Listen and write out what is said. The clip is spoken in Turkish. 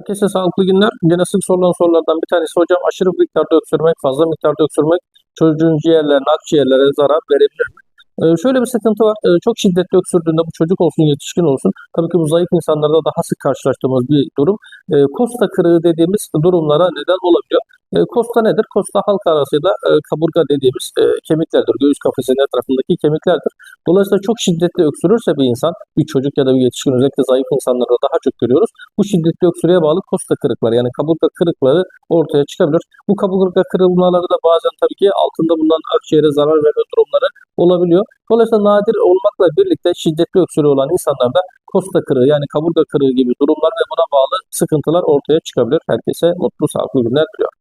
Herkese sağlıklı günler. Gene sık sorulan sorulardan bir tanesi hocam, aşırı miktarda öksürmek, fazla miktarda öksürmek çocuğun ciğerlerine, akciğerlere zarar verebilir mi? Şöyle bir sıkıntı var. Çok şiddetli öksürdüğünde bu çocuk olsun, yetişkin olsun. Tabii ki bu zayıf insanlarda daha sık karşılaştığımız bir durum. Kosta kırığı dediğimiz durumlara neden olabiliyor. Kosta nedir? Kosta halk arasıyla kaburga dediğimiz kemiklerdir. Göğüs kafesinin etrafındaki kemiklerdir. Dolayısıyla çok şiddetli öksürürse bir insan, bir çocuk ya da bir yetişkin, özellikle zayıf insanlarda daha çok görüyoruz. Bu şiddetli öksürüğe bağlı kosta kırıkları, yani kaburga kırıkları ortaya çıkabilir. Bu kaburga kırılmaları da bazen tabii ki altında bulunan akciğere zarar verme durumları olabiliyor. Dolayısıyla nadir olmakla birlikte şiddetli öksürüğü olan insanlarda kosta kırığı, yani kaburga kırığı gibi durumlar ve buna bağlı sıkıntılar ortaya çıkabilir. Herkese mutlu, sağlıklı günler diliyorum.